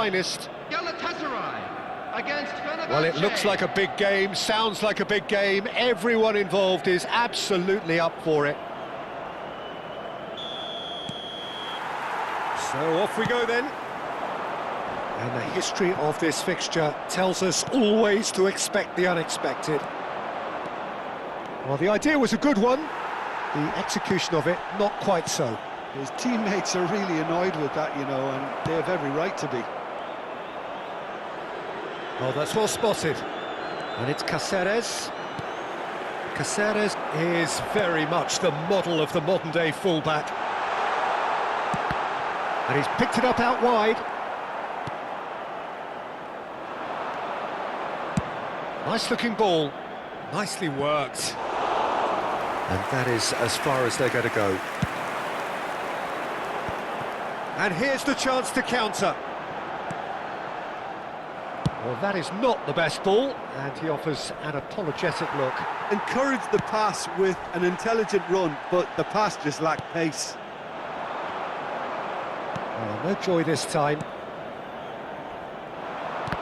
finest. Galatasaray against Fenerbahçe. Well, it looks like a big game, sounds like a big game. Everyone involved is absolutely up for it. So off we go then. And the history of this fixture tells us always to expect the unexpected. Well, the idea was a good one. The execution of it, not quite so. His teammates are really annoyed with that, you know, and they have every right to be. Oh, that's well spotted. And it's Cáceres. Cáceres is very much the model of the modern-day fullback. And he's picked it up out wide. Nice-looking ball. Nicely worked. And that is as far as they're going to go. And here's the chance to counter. Well, that is not the best ball, and he offers an apologetic look. Encouraged the pass with an intelligent run, but the pass just lacked pace. Well, no joy this time.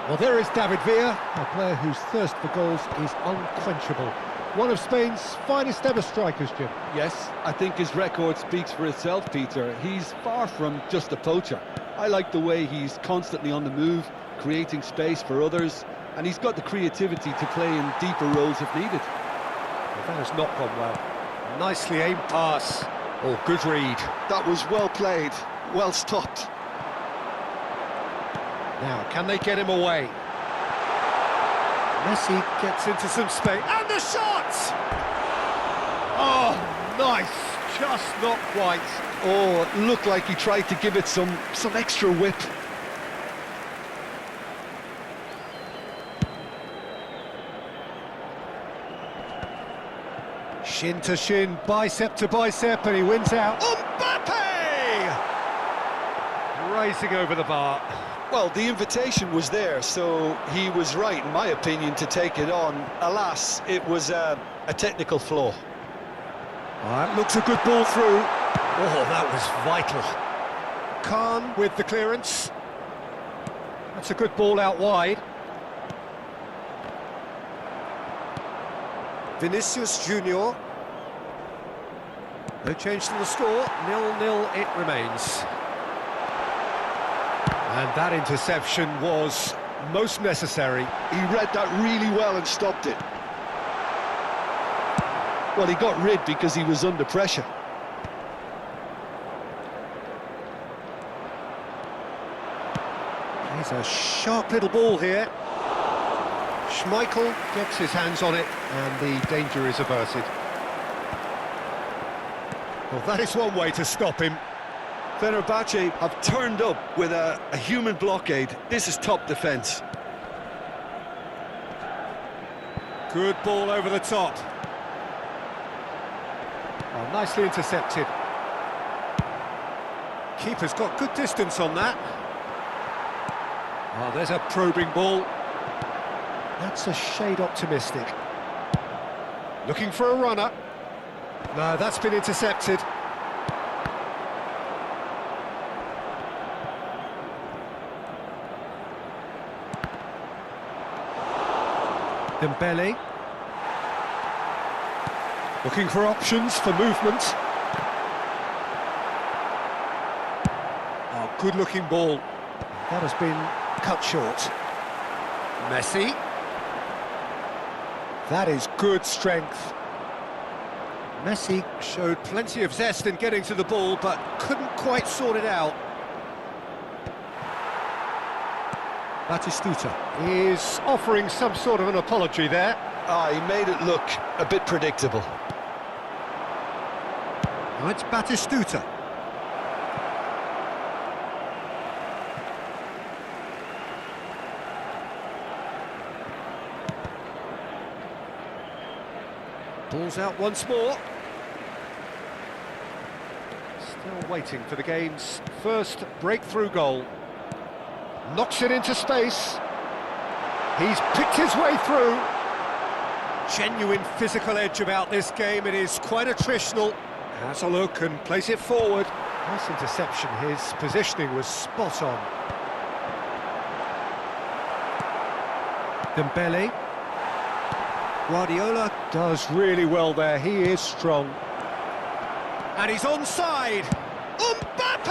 Well, there is David Villa, a player whose thirst for goals is unquenchable. One of Spain's finest ever strikers, Jim. Yes, I think his record speaks for itself, Peter. He's far from just a poacher. I like the way he's constantly on the move, creating space for others, and he's got the creativity to play in deeper roles if needed. Well, that has not gone well. Nicely aimed pass. Oh, good read. That was well played, well stopped. Now, can they get him away? Messi gets into some space, and the shot! Oh, nice, just not quite. Oh, it looked like he tried to give it some extra whip. Shin to shin, bicep to bicep, and he wins out. Mbappe! Racing over the bar. Well, the invitation was there, so he was right, in my opinion, to take it on. Alas, it was a technical flaw. That looks a good ball through. Oh, that was vital. Khan with the clearance. That's a good ball out wide. Vinicius Junior. No change to the score, 0-0 it remains. And that interception was most necessary. He read that really well and stopped it. Well, he got rid because he was under pressure. Here's a sharp little ball here. Schmeichel gets his hands on it, and the danger is averted. Well, that is one way to stop him. Fenerbahçe have turned up with a human blockade. This is top defence. Good ball over the top. Oh, nicely intercepted. Keeper's got good distance on that. Oh, there's a probing ball. That's a shade optimistic. Looking for a runner. No, that's been intercepted. Dembele. Looking for options for movement. Oh, good-looking ball. That has been cut short. Messi. That is good strength. Messi showed plenty of zest in getting to the ball, but couldn't quite sort it out. Batistuta is offering some sort of an apology there. He made it look a bit predictable. Now it's Batistuta. Ball's out once more. Still waiting for the game's first breakthrough goal. Knocks it into space. He's picked his way through. Genuine physical edge about this game. It is quite attritional. Has a look and plays it forward. Nice interception. His positioning was spot on. Dembele. Guardiola does really well there, he is strong. And he's onside! Mbappe!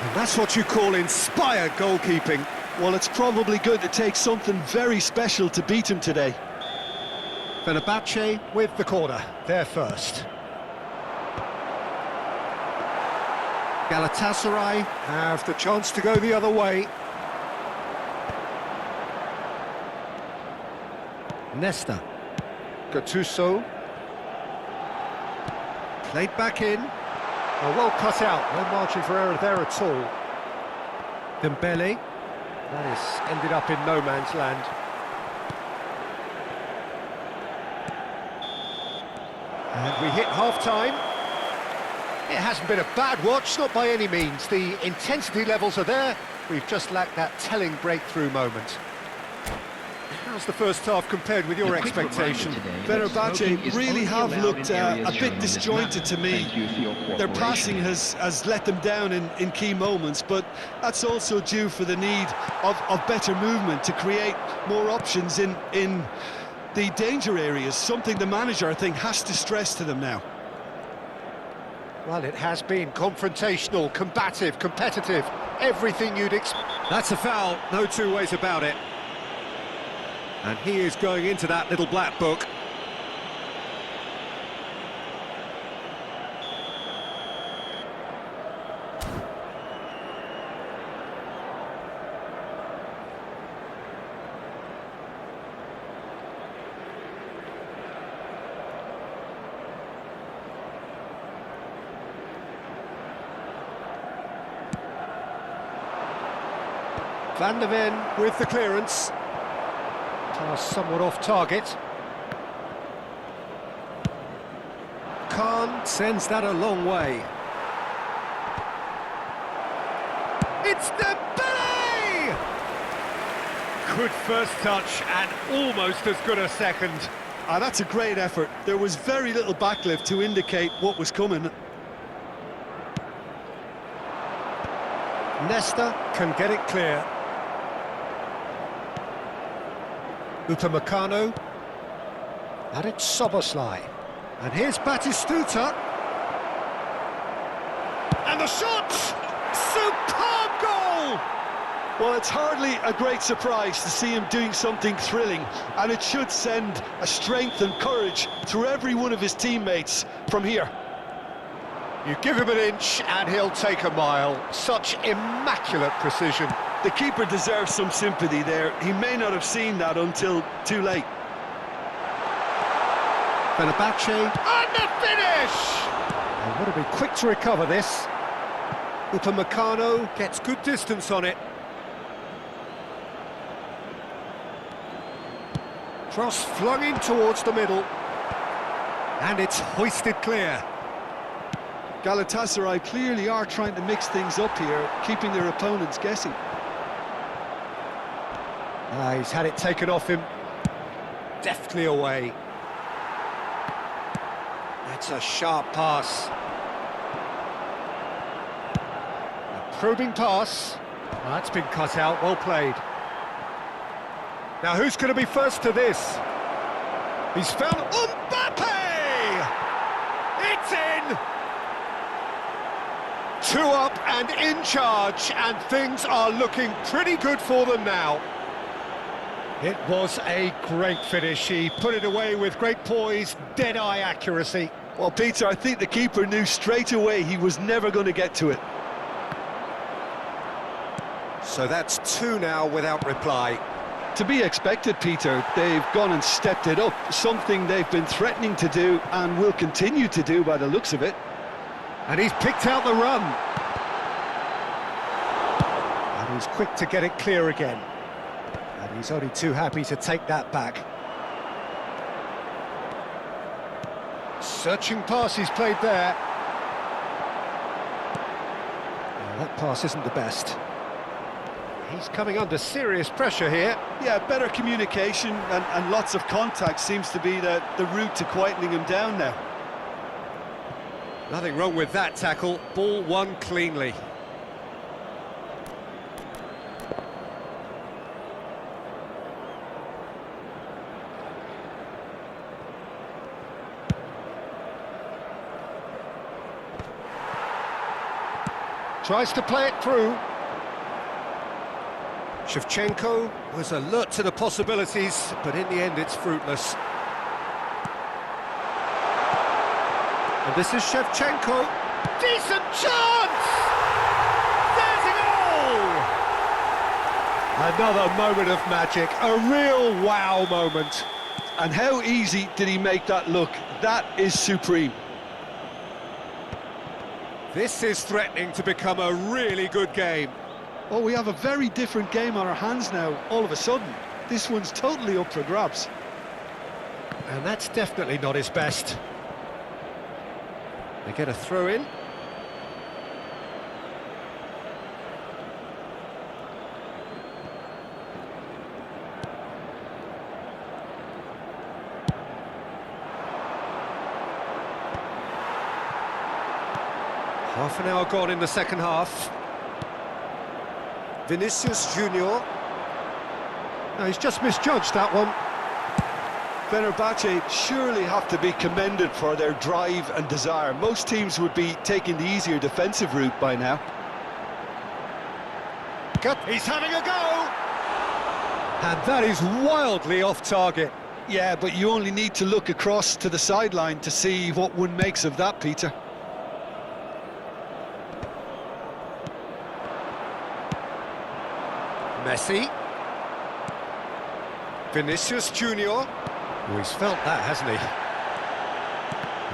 And that's what you call inspired goalkeeping. Well, it's probably going to take something very special to beat him today. Fenerbahçe with the corner, they're first. Galatasaray have the chance to go the other way. Nesta. Gattuso. Played back in. Oh, well cut out, no margin for error there at all. Dembele. That is ended up in no man's land. And we hit half-time. It hasn't been a bad watch, not by any means. The intensity levels are there. We've just lacked that telling breakthrough moment. How's the first half compared with your expectation? Fenerbahçe really have looked a bit disjointed to me. Their passing has let them down in key moments, but that's also due for the need of better movement to create more options in the danger areas, something the manager, I think, has to stress to them now. Well, it has been confrontational, combative, competitive, everything you'd expect. That's a foul, no two ways about it. And he is going into that little black book. Van der Ven with the clearance. Pass somewhat off target. Khan sends that a long way. It's Dembele! Good first touch and almost as good a second. That's a great effort. There was very little backlift to indicate what was coming. Nesta can get it clear. Upamecano, and it's Soboslai, and here's Batistuta, and the shot! Superb goal! Well, it's hardly a great surprise to see him doing something thrilling, and it should send a strength and courage through every one of his teammates from here. You give him an inch and he'll take a mile. Such immaculate precision. The keeper deserves some sympathy there. He may not have seen that until too late. Fenerbahçe, and the finish! They want to be quick to recover this. Upamecano gets good distance on it. Cross flung in towards the middle. And it's hoisted clear. Galatasaray clearly are trying to mix things up here, keeping their opponents guessing. He's had it taken off him. Deftly away. That's a sharp pass. A probing pass. That's been cut out, well played. Now who's going to be first to this? He's found Mbappe! It's in! 2 up and in charge, and things are looking pretty good for them now. It was a great finish. He put it away with great poise, dead-eye accuracy. Well, Peter, I think the keeper knew straight away he was never going to get to it. So that's 2 now without reply. To be expected, Peter. They've gone and stepped it up, something they've been threatening to do and will continue to do by the looks of it. And he's picked out the run. And he's quick to get it clear again. And he's only too happy to take that back. Searching pass he's played there. That pass isn't the best. He's coming under serious pressure here. Yeah, better communication and lots of contact seems to be the route to quietening him down now. Nothing wrong with that tackle. Ball won cleanly. Tries to play it through. Shevchenko was alert to the possibilities, but in the end it's fruitless. And this is Shevchenko. Decent chance! There's a goal! Another moment of magic, a real wow moment. And how easy did he make that look? That is supreme. This is threatening to become a really good game. Oh, we have a very different game on our hands now, all of a sudden. This one's totally up for grabs. And that's definitely not his best. They get a throw in. Half an hour gone in the second half. Vinicius Junior. No, he's just misjudged that one. Fenerbahçe surely have to be commended for their drive and desire. Most teams would be taking the easier defensive route by now. He's having a go! And that is wildly off target. Yeah, but you only need to look across to the sideline to see what one makes of that, Peter. Messi. Vinicius Junior. Oh, he's felt that, hasn't he?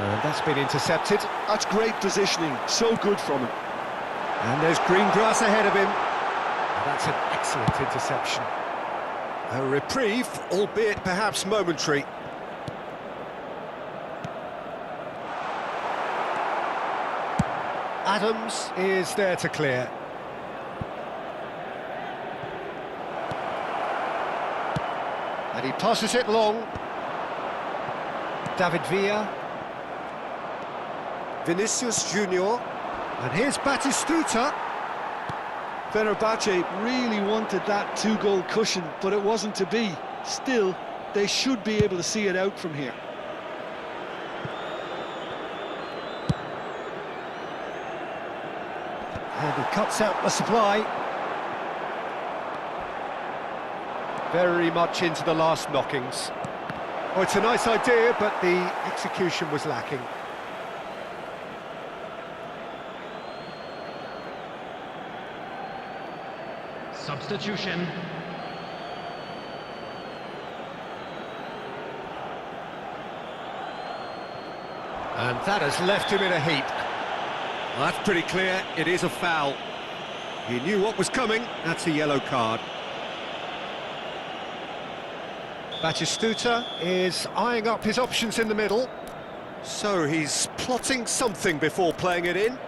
And that's been intercepted. That's great positioning, so good from him. And there's green grass ahead of him. And that's an excellent interception. A reprieve, albeit perhaps momentary. Adams is there to clear. And he passes it long. David Villa. Vinicius Junior. And here's Batistuta. Fenerbahçe really wanted that two-goal cushion, but it wasn't to be. Still, they should be able to see it out from here. And he cuts out the supply. Very much into the last knockings. Oh, it's a nice idea, but the execution was lacking. Substitution. And that has left him in a heap. Well, that's pretty clear, it is a foul. He knew what was coming, that's a yellow card. Batistuta is eyeing up his options in the middle. So he's plotting something before playing it in.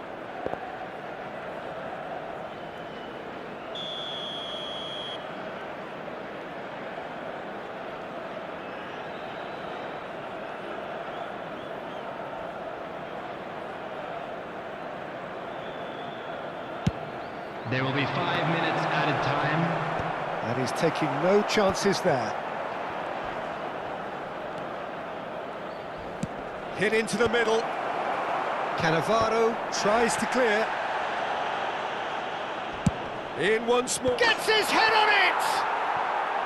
There will be 5 minutes added time. And he's taking no chances there. Hit into the middle. Cannavaro tries to clear. In once more. Gets his head on it!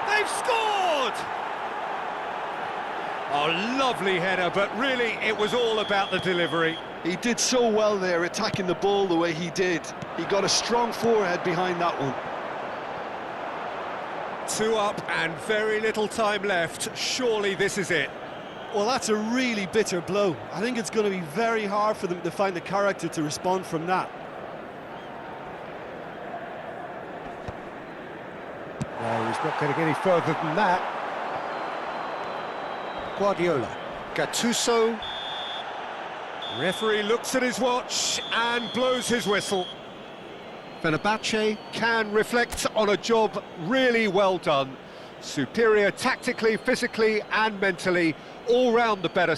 They've scored! Oh, lovely header, but really it was all about the delivery. He did so well there, attacking the ball the way he did. He got a strong forehead behind that one. 2 up and very little time left. Surely this is it. Well, that's a really bitter blow. I think it's going to be very hard for them to find the character to respond from that. No, he's not getting any further than that. Guardiola. Gattuso. Referee looks at his watch and blows his whistle. Fenerbahçe can reflect on a job really well done. Superior tactically, physically and mentally, all round the better